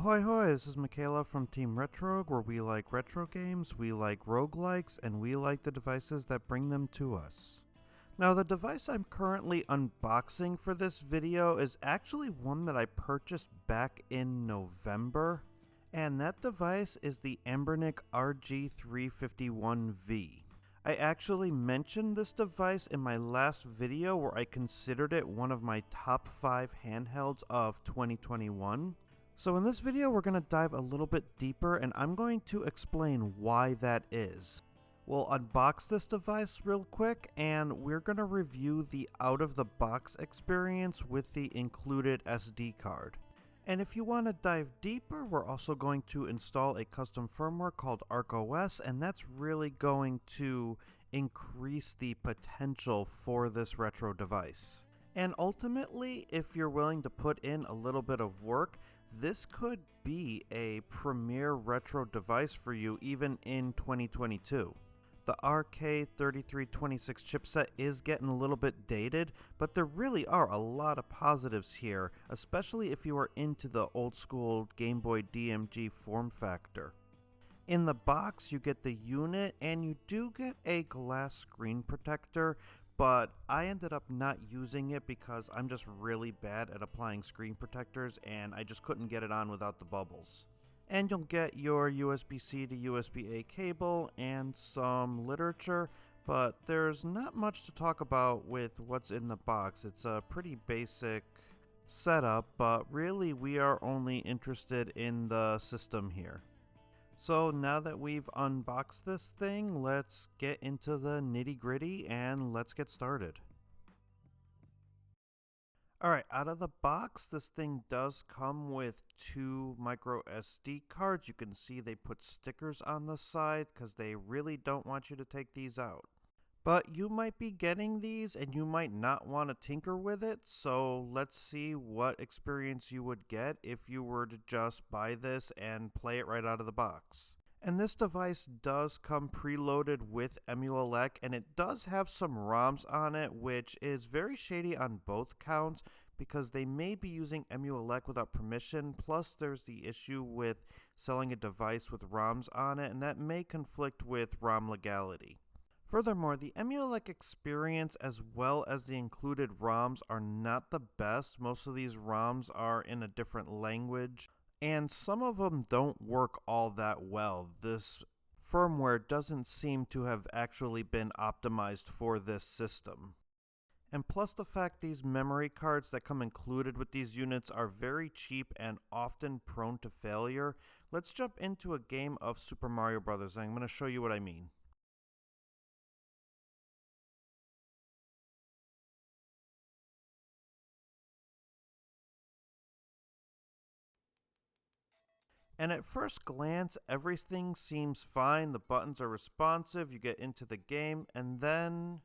Ahoy hoy, this is Michaela from Team Retrogue, where we like retro games, we like roguelikes, and we like the devices that bring them to us. Now, the device I'm currently unboxing for this video is actually one that I purchased back in November, and that device is the Anbernic RG351V. I actually mentioned this device in my last video where I considered it one of my top 5 handhelds of 2021. So in this video we're going to dive a little bit deeper and I'm going to explain why that is. We'll unbox this device real quick and we're going to review the out-of-the-box experience with the included SD card. And if you want to dive deeper, we're also going to install a custom firmware called ArkOS, and that's really going to increase the potential for this retro device. And ultimately, if you're willing to put in a little bit of work, this could be a premier retro device for you even in 2022. The RK3326 chipset is getting a little bit dated, but there really are a lot of positives here, especially if you are into the old school GameBoy DMG form factor. In the box you get the unit and you do get a glass screen protector, but I ended up not using it because I'm just really bad at applying screen protectors and I just couldn't get it on without the bubbles. And you'll get your USB-C to USB-A cable and some literature, but there's not much to talk about with what's in the box. It's a pretty basic setup, but really we are only interested in the system here. So now that we've unboxed this thing, let's get into the nitty-gritty and let's get started. Alright, out of the box, this thing does come with 2 micro SD cards. You can see they put stickers on the side because they really don't want you to take these out. But you might be getting these and you might not want to tinker with it, so let's see what experience you would get if you were to just buy this and play it right out of the box. And this device does come preloaded with Emulec, and it does have some ROMs on it, which is very shady on both counts because they may be using Emulec without permission, plus there's the issue with selling a device with ROMs on it, and that may conflict with ROM legality. Furthermore, the Emulec experience as well as the included ROMs are not the best. Most of these ROMs are in a different language, and some of them don't work all that well. This firmware doesn't seem to have actually been optimized for this system. And plus the fact these memory cards that come included with these units are very cheap and often prone to failure, let's jump into a game of Super Mario Bros. I'm going to show you what I mean. And at first glance, everything seems fine. The buttons are responsive, you get into the game, and then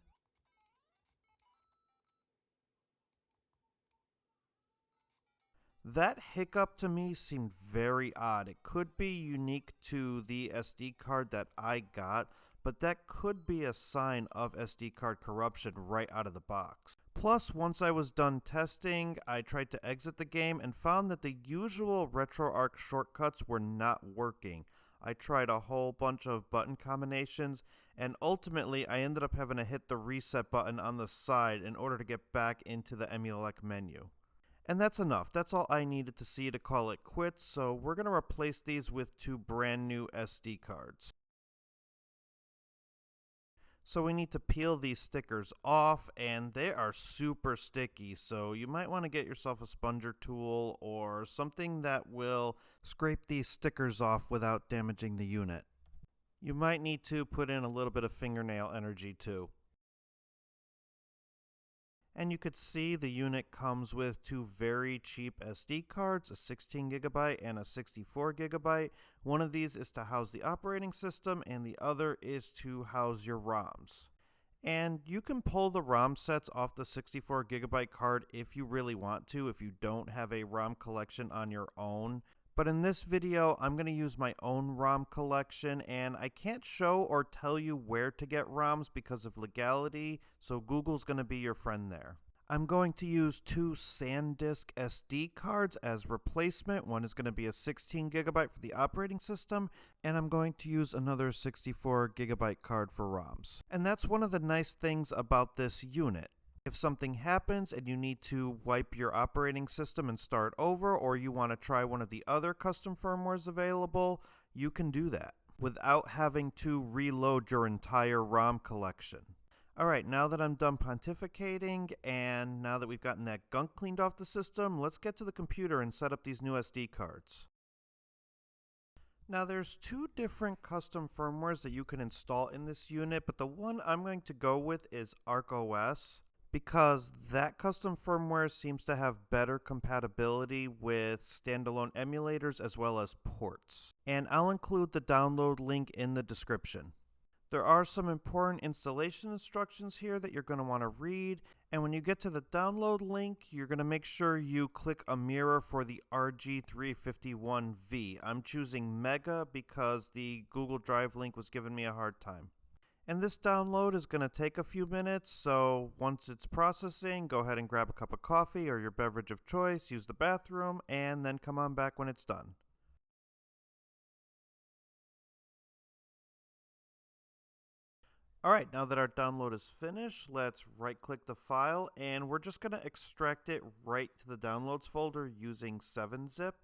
that hiccup to me seemed very odd. It could be unique to the SD card that I got, but that could be a sign of SD card corruption right out of the box. Plus, once I was done testing, I tried to exit the game and found that the usual RetroArch shortcuts were not working. I tried a whole bunch of button combinations, and ultimately I ended up having to hit the reset button on the side in order to get back into the Emulec menu. And that's enough. That's all I needed to see to call it quits, so we're going to replace these with 2 brand new SD cards. So we need to peel these stickers off, and they are super sticky, so you might want to get yourself a sponger tool or something that will scrape these stickers off without damaging the unit. You might need to put in a little bit of fingernail energy too. And you could see the unit comes with 2 very cheap SD cards, a 16GB and a 64GB. One of these is to house the operating system and the other is to house your ROMs. And you can pull the ROM sets off the 64GB card if you really want to, if you don't have a ROM collection on your own. But in this video, I'm going to use my own ROM collection, and I can't show or tell you where to get ROMs because of legality, so Google's going to be your friend there. I'm going to use two SanDisk SD cards as replacement. One is going to be a 16 gigabyte for the operating system, and I'm going to use another 64 gigabyte card for ROMs. And that's one of the nice things about this unit. If something happens and you need to wipe your operating system and start over, or you want to try one of the other custom firmwares available, you can do that without having to reload your entire ROM collection. Alright, now that I'm done pontificating, and now that we've gotten that gunk cleaned off the system, let's get to the computer and set up these new SD cards. Now there's two different custom firmwares that you can install in this unit, but the one I'm going to go with is ArkOS, because that custom firmware seems to have better compatibility with standalone emulators as well as ports. And I'll include the download link in the description. There are some important installation instructions here that you're going to want to read, and when you get to the download link, you're going to make sure you click a mirror for the RG351V. I'm choosing Mega because the Google Drive link was giving me a hard time. And this download is going to take a few minutes, so once it's processing, go ahead and grab a cup of coffee or your beverage of choice, use the bathroom, and then come on back when it's done. Alright, now that our download is finished, let's right-click the file, and we're just going to extract it right to the downloads folder using 7-zip.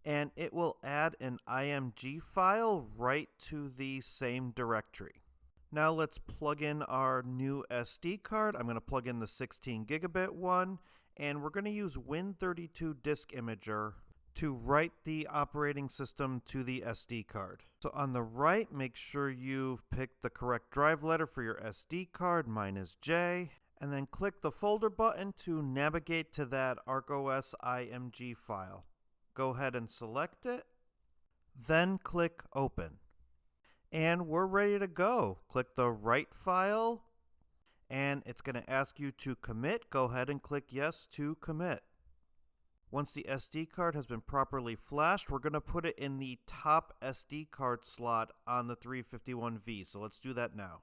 And it will add an IMG file right to the same directory. Now let's plug in our new SD card. I'm going to plug in the 16 gigabit one, and we're going to use Win32 Disk Imager to write the operating system to the SD card. So on the right, make sure you've picked the correct drive letter for your SD card. Mine is J. And then click the folder button to navigate to that ArkOS IMG file. Go ahead and select it. Then click Open. And we're ready to go. Click the write file, and it's going to ask you to commit. Go ahead and click Yes to commit. Once the SD card has been properly flashed, we're going to put it in the top SD card slot on the 351V. So let's do that now.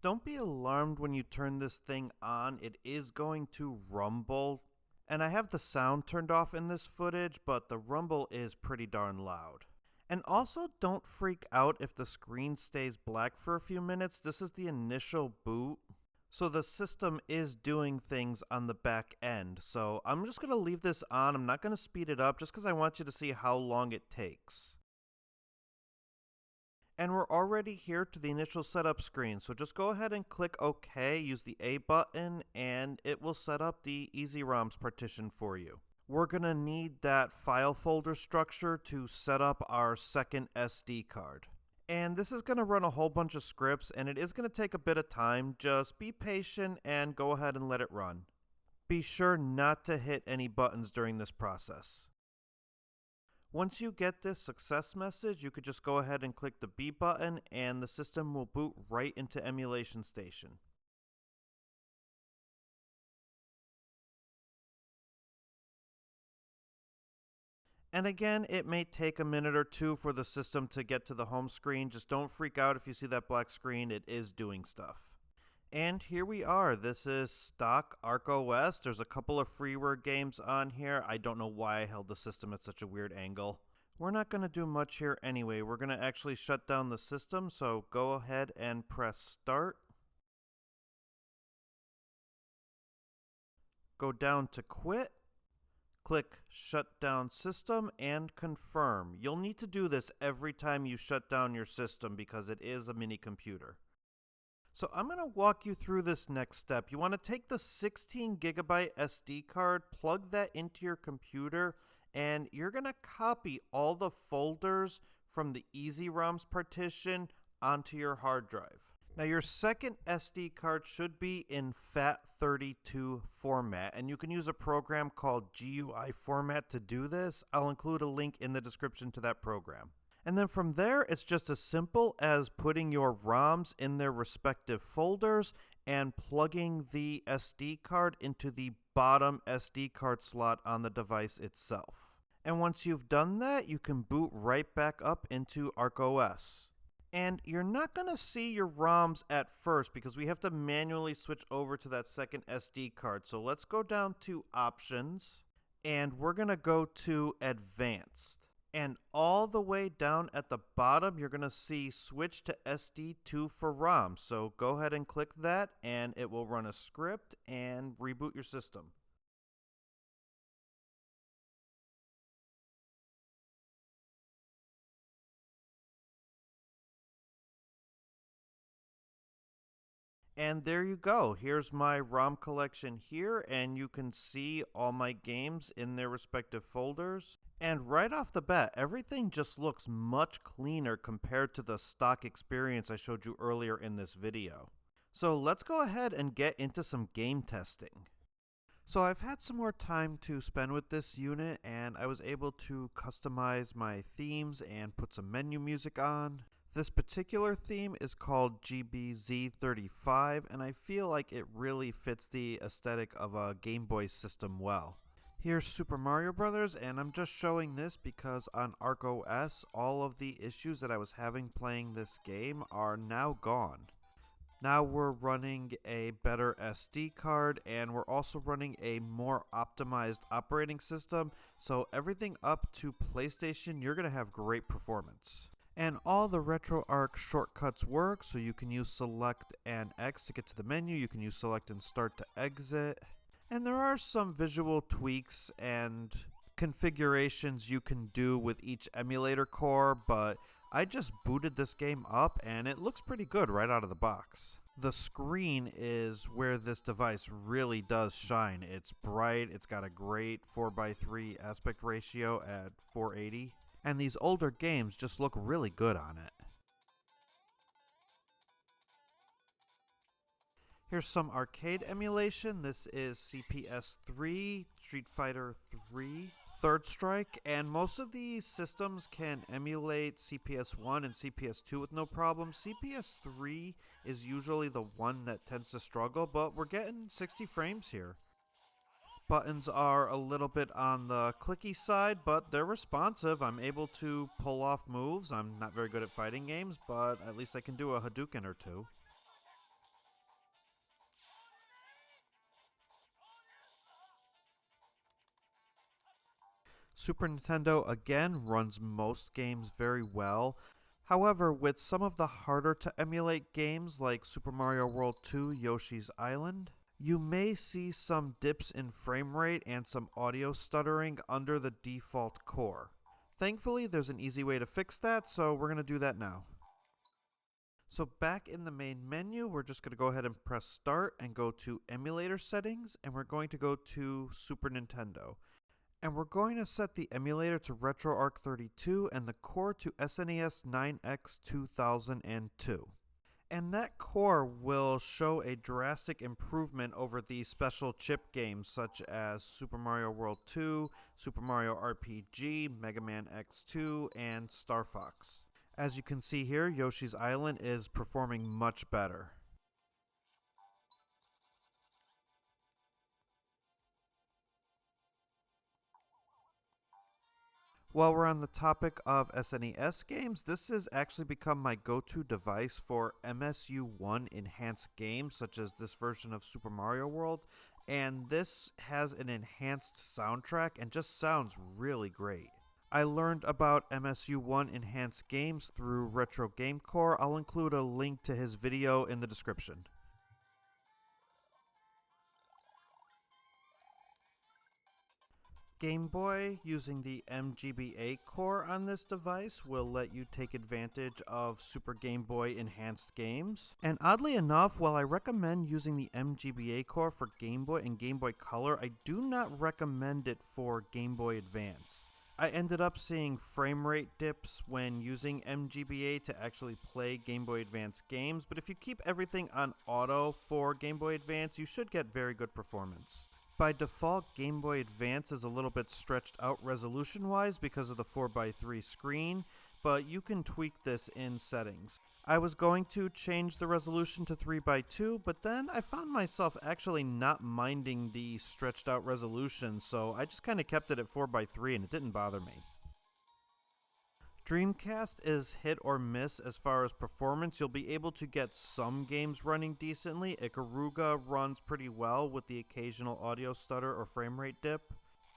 Don't be alarmed when you turn this thing on. It is going to rumble. And I have the sound turned off in this footage, but the rumble is pretty darn loud. And also, don't freak out if the screen stays black for a few minutes. This is the initial boot, so the system is doing things on the back end. So I'm just going to leave this on. I'm not going to speed it up just because I want you to see how long it takes. And we're already here to the initial setup screen, so just go ahead and click OK, use the A button, and it will set up the EasyROMs partition for you. We're going to need that file folder structure to set up our second SD card. And this is going to run a whole bunch of scripts, and it is going to take a bit of time. Just be patient and go ahead and let it run. Be sure not to hit any buttons during this process. Once you get this success message, you could just go ahead and click the B button, and the system will boot right into Emulation Station. And again, it may take a minute or two for the system to get to the home screen. Just don't freak out if you see that black screen. It is doing stuff. And here we are. This is stock ArkOS. There's a couple of freeware games on here. I don't know why I held the system at such a weird angle. We're not going to do much here anyway. We're going to actually shut down the system, so go ahead and press Start. Go down to Quit. Click Shut Down System and Confirm. You'll need to do this every time you shut down your system because it is a mini computer. So I'm going to walk you through this next step. You want to take the 16 gigabyte SD card, plug that into your computer, and you're going to copy all the folders from the EasyROMs partition onto your hard drive. Now your second SD card should be in FAT32 format, and you can use a program called GUI Format to do this. I'll include a link in the description to that program. And then from there, it's just as simple as putting your ROMs in their respective folders and plugging the SD card into the bottom SD card slot on the device itself. And once you've done that, you can boot right back up into ArkOS. And you're not going to see your ROMs at first because we have to manually switch over to that second SD card. So let's go down to Options, and we're going to go to Advanced. And all the way down at the bottom, you're going to see Switch to SD2 for ROM. So go ahead and click that, and it will run a script and reboot your system. And there you go. Here's my ROM collection here, and you can see all my games in their respective folders. And right off the bat, everything just looks much cleaner compared to the stock experience I showed you earlier in this video. So let's go ahead and get into some game testing. So I've had some more time to spend with this unit, and I was able to customize my themes and put some menu music on. This particular theme is called GBZ35, and I feel like it really fits the aesthetic of a Game Boy system well. Here's Super Mario Bros., and I'm just showing this because on ArkOS, all of the issues that I was having playing this game are now gone. Now we're running a better SD card, and we're also running a more optimized operating system, so everything up to PlayStation, you're going to have great performance. And all the RetroArch shortcuts work, so you can use Select and X to get to the menu, you can use Select and Start to exit. And there are some visual tweaks and configurations you can do with each emulator core, but I just booted this game up and it looks pretty good right out of the box. The screen is where this device really does shine. It's bright, it's got a great 4:3 aspect ratio at 480. And these older games just look really good on it. Here's some arcade emulation. This is CPS 3, Street Fighter 3, Third Strike, and most of these systems can emulate CPS 1 and CPS 2 with no problem. CPS 3 is usually the one that tends to struggle, but we're getting 60 frames here. Buttons are a little bit on the clicky side, but they're responsive. I'm able to pull off moves. I'm not very good at fighting games, but at least I can do a Hadouken or two. Super Nintendo again runs most games very well. However, with some of the harder to emulate games like Super Mario World 2, Yoshi's Island, you may see some dips in frame rate and some audio stuttering under the default core. Thankfully, there's an easy way to fix that, so we're going to do that now. So back in the main menu, we're just going to go ahead and press Start and go to Emulator Settings, and we're going to go to Super Nintendo. And we're going to set the emulator to RetroArch 32 and the core to SNES 9X 2002. And that core will show a drastic improvement over the special chip games such as Super Mario World 2, Super Mario RPG, Mega Man X2, and Star Fox. As you can see here, Yoshi's Island is performing much better. While we're on the topic of SNES games, this has actually become my go-to device for MSU1 enhanced games, such as this version of Super Mario World, and this has an enhanced soundtrack and just sounds really great. I learned about MSU1 enhanced games through Retro Game Core. I'll include a link to his video in the description. Game Boy using the MGBA core on this device will let you take advantage of Super Game Boy enhanced games. And oddly enough, while I recommend using the MGBA core for Game Boy and Game Boy Color, I do not recommend it for Game Boy Advance. I ended up seeing frame rate dips when using MGBA to actually play Game Boy Advance games, but if you keep everything on auto for Game Boy Advance, you should get very good performance. By default, Game Boy Advance is a little bit stretched out resolution-wise because of the 4:3 screen, but you can tweak this in settings. I was going to change the resolution to 3x2, but then I found myself actually not minding the stretched out resolution, so I just kind of kept it at 4x3 and it didn't bother me. Dreamcast is hit or miss as far as performance. You'll be able to get some games running decently. Ikaruga runs pretty well with the occasional audio stutter or frame rate dip.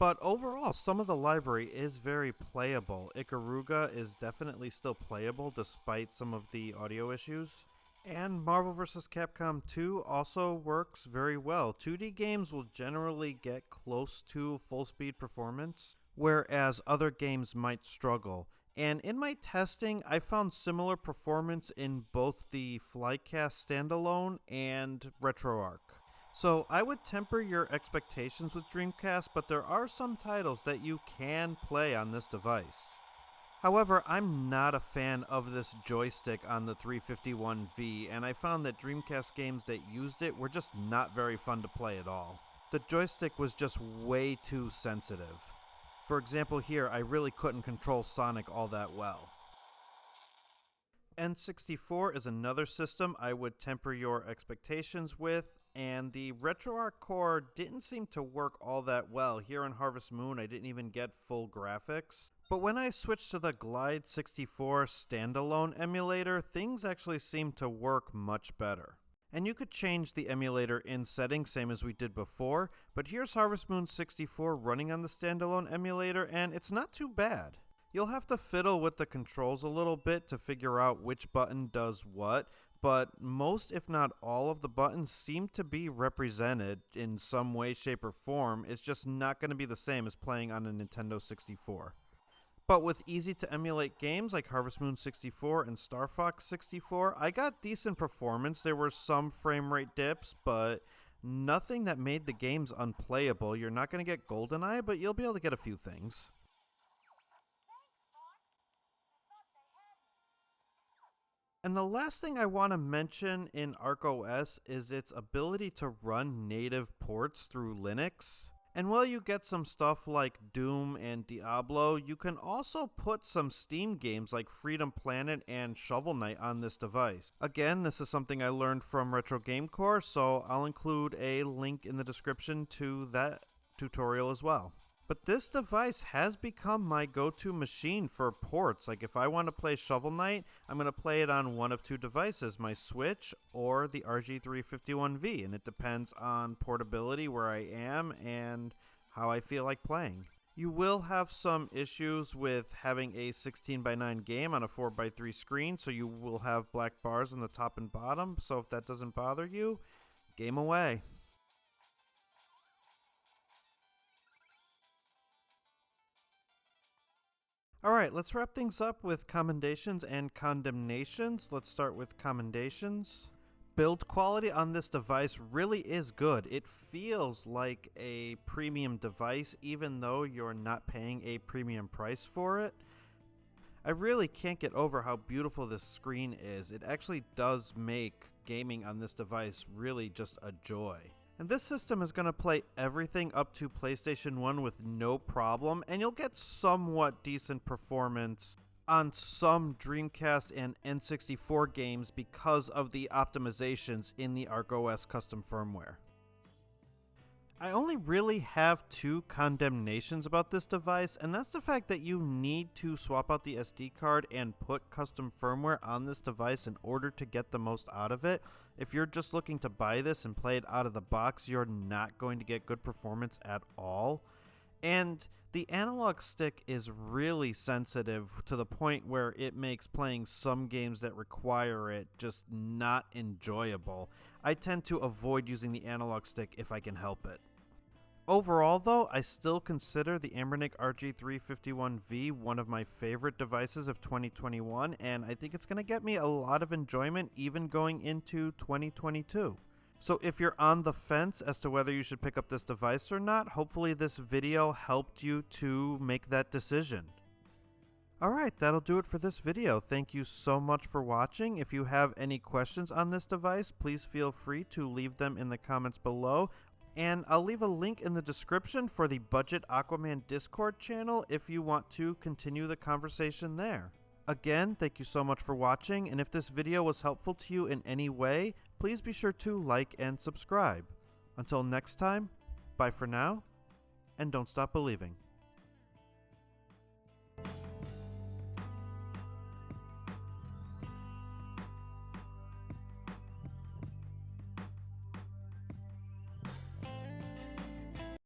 But overall, some of the library is very playable. Ikaruga is definitely still playable despite some of the audio issues. And Marvel vs. Capcom 2 also works very well. 2D games will generally get close to full speed performance, whereas other games might struggle. And in my testing, I found similar performance in both the Flycast standalone and RetroArch. So I would temper your expectations with Dreamcast, but there are some titles that you can play on this device. However, I'm not a fan of this joystick on the 351V, and I found that Dreamcast games that used it were just not very fun to play at all. The joystick was just way too sensitive. For example here, I really couldn't control Sonic all that well. N64 is another system I would temper your expectations with, and the RetroArch core didn't seem to work all that well. Here in Harvest Moon, I didn't even get full graphics. But when I switched to the Glide 64 standalone emulator, things actually seemed to work much better. And you could change the emulator in settings, same as we did before, but here's Harvest Moon 64 running on the standalone emulator, and it's not too bad. You'll have to fiddle with the controls a little bit to figure out which button does what, but most, if not all, of the buttons seem to be represented in some way, shape, or form. It's just not going to be the same as playing on a Nintendo 64. But with easy-to-emulate games like Harvest Moon 64 and Star Fox 64, I got decent performance. There were some frame rate dips, but nothing that made the games unplayable. You're not going to get GoldenEye, but you'll be able to get a few things. And the last thing I want to mention in ArkOS is its ability to run native ports through Linux. And while you get some stuff like Doom and Diablo, you can also put some Steam games like Freedom Planet and Shovel Knight on this device. Again, this is something I learned from Retro Game Core, so I'll include a link in the description to that tutorial as well. But this device has become my go-to machine for ports. Like if I want to play Shovel Knight, I'm going to play it on one of two devices, my Switch or the RG351V, and it depends on portability, where I am, and how I feel like playing. You will have some issues with having a 16:9 game on a 4:3 screen, so you will have black bars on the top and bottom, so if that doesn't bother you, game away. Alright, let's wrap things up with Commendations and Condemnations. Let's start with Commendations. Build quality on this device really is good. It feels like a premium device even though you're not paying a premium price for it. I really can't get over how beautiful this screen is. It actually does make gaming on this device really just a joy. And this system is going to play everything up to PlayStation 1 with no problem, and you'll get somewhat decent performance on some Dreamcast and N64 games because of the optimizations in the ArkOS custom firmware. I only really have two condemnations about this device, and that's the fact that you need to swap out the SD card and put custom firmware on this device in order to get the most out of it. If you're just looking to buy this and play it out of the box, you're not going to get good performance at all. And the analog stick is really sensitive to the point where it makes playing some games that require it just not enjoyable. I tend to avoid using the analog stick if I can help it. Overall though, I still consider the Anbernic RG351V one of my favorite devices of 2021, and I think it's going to get me a lot of enjoyment even going into 2022. So if you're on the fence as to whether you should pick up this device or not, hopefully this video helped you to make that decision. Alright, that'll do it for this video. Thank you so much for watching. If you have any questions on this device, please feel free to leave them in the comments below. And I'll leave a link in the description for the Budget Aquaman Discord channel if you want to continue the conversation there. Again, thank you so much for watching, and if this video was helpful to you in any way, please be sure to like and subscribe. Until next time, bye for now, and don't stop believing.